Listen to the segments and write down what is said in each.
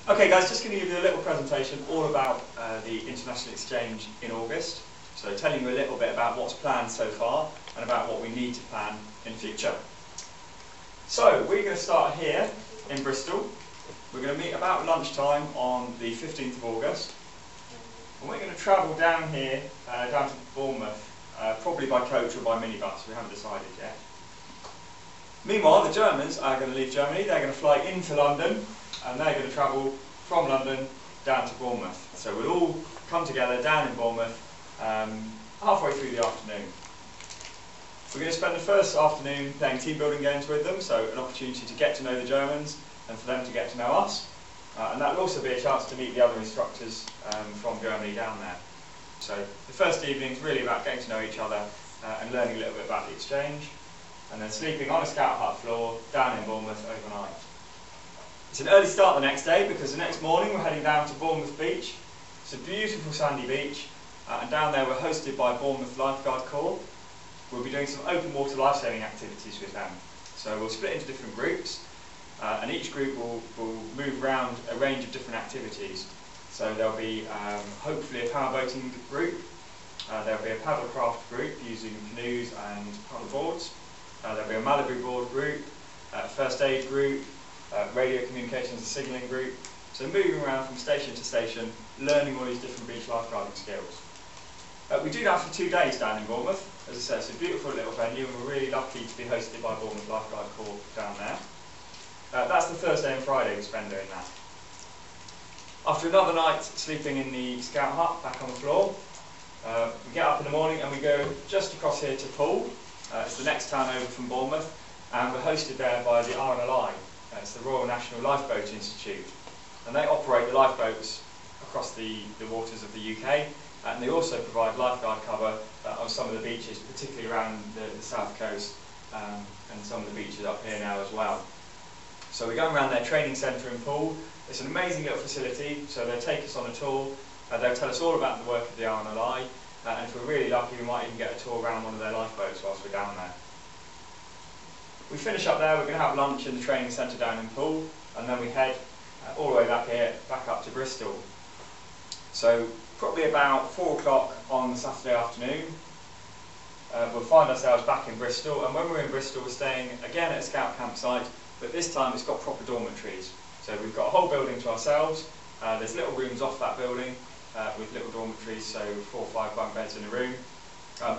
Okay guys, just going to give you a little presentation all about the international exchange in August. So telling you a little bit about what's planned so far and about what we need to plan in the future. So we're going to start here in Bristol. We're going to meet about lunchtime on the 15th of August. And we're going to travel down here, down to Bournemouth, probably by coach or by minibus, we haven't decided yet. Meanwhile, the Germans are going to leave Germany, they're going to fly into London, and they're going to travel from London down to Bournemouth. So we'll all come together down in Bournemouth halfway through the afternoon. We're going to spend the first afternoon playing team building games with them, so an opportunity to get to know the Germans and for them to get to know us. And that will also be a chance to meet the other instructors from Germany down there. So the first evening is really about getting to know each other and learning a little bit about the exchange, and then sleeping on a scout hut floor down in Bournemouth overnight. It's an early start the next day because the next morning we're heading down to Bournemouth Beach. It's a beautiful sandy beach, and down there we're hosted by Bournemouth Lifeguard Corps. We'll be doing some open water lifesaving activities with them. So we'll split into different groups, and each group will move around a range of different activities. So there'll be hopefully a powerboating group, there'll be a paddlecraft group using canoes and paddle boards, there'll be a Malibu board group, a first aid group, radio communications and signalling group. So moving around from station to station, learning all these different beach lifeguarding skills. We do that for 2 days down in Bournemouth. As I said, it's a beautiful little venue and we're really lucky to be hosted by Bournemouth Lifeguard Corps down there. That's the Thursday and Friday we spend doing that. After another night sleeping in the scout hut back on the floor, we get up in the morning and we go just across here to Poole. It's the next town over from Bournemouth, and we're hosted there by the RNLI. It's the Royal National Lifeboat Institute, and they operate the lifeboats across the waters of the UK, and they also provide lifeguard cover on some of the beaches, particularly around the south coast, and some of the beaches up here now as well. So we're going around their training centre in Poole. It's an amazing little facility, so they'll take us on a tour, they'll tell us all about the work of the RNLI, and if we're really lucky we might even get a tour around one of their lifeboats whilst we're down there. We finish up there, we're going to have lunch in the training centre down in Poole, and then we head all the way back here, back up to Bristol. So probably about 4 o'clock on the Saturday afternoon, we'll find ourselves back in Bristol, and when we're in Bristol we're staying again at a scout campsite, but this time it's got proper dormitories. So we've got a whole building to ourselves, there's little rooms off that building with little dormitories, so 4 or 5 bunk beds in a room.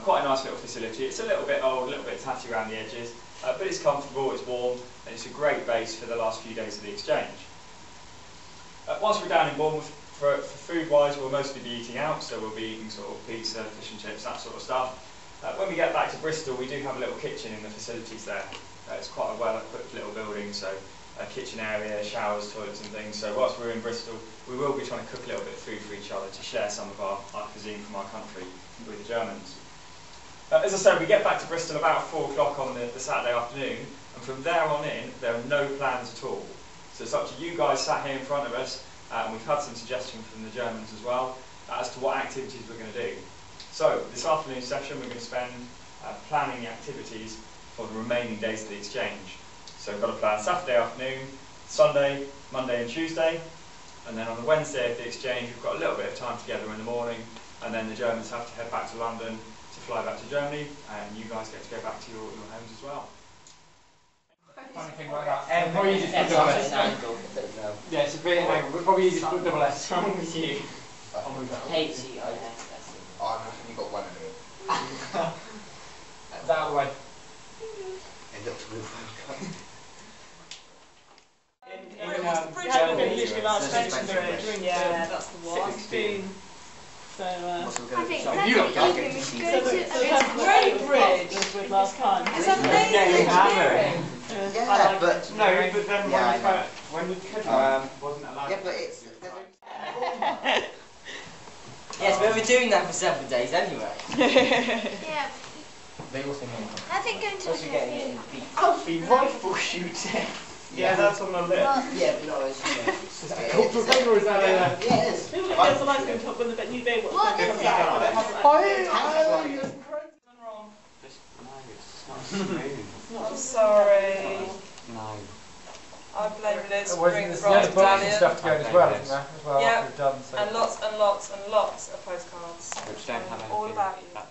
Quite a nice little facility. It's a little bit old, a little bit tatty around the edges, but it's comfortable, it's warm, and it's a great base for the last few days of the exchange. Once we're down in Bournemouth, for food-wise, we'll mostly be eating out, so we'll be eating sort of pizza, fish and chips, that sort of stuff. When we get back to Bristol, we do have a little kitchen in the facilities there. It's quite a well-equipped little building, so a kitchen area, showers, toilets and things. So whilst we're in Bristol, we will be trying to cook a little bit of food for each other to share some of our cuisine from our country with the Germans. As I said, we get back to Bristol about 4 o'clock on the Saturday afternoon, and from there on in, there are no plans at all. So it's up to you guys sat here in front of us, and we've had some suggestions from the Germans as well, as to what activities we're going to do. So this afternoon session, we're going to spend planning the activities for the remaining days of the exchange. So we've got a plan Saturday afternoon, Sunday, Monday and Tuesday, and then on the Wednesday of the exchange, we've got a little bit of time together in the morning, and then the Germans have to head back to London to fly back to Germany, and you guys get to go back to your homes as well. Funny thing like that. Probably easy to put double S. Yeah, it's a bit of an angle, but probably easy to put double S. What's wrong with you? H-E-I-S. I reckon you got one in it. It's out of the way. It looks real fun. Usually last mentioned during that's the one. 16. So, I think that you got evening we should go to it's a great bridge with last time. It's amazing experience. Yeah, but no, but then when we could wasn't allowed. yeah, but it's. Yes, but we're doing that for several days anyway. Yeah. They also mean I think going to also getting it in the beach. Alfie, rifle shooting. Yeah, that's on the list. Yeah, but no, it's Is that a cultural thing or is that a... yeah, it is. People that get the lights going to talk when they knew they were What is it? I'm sorry. No. I blame letters, Well, bring the there's bronze the books and medallion, stuff to go as well, isn't there? As well, Yeah. after we've done. So. and lots and lots and lots of postcards. Which don't have all anything about you. that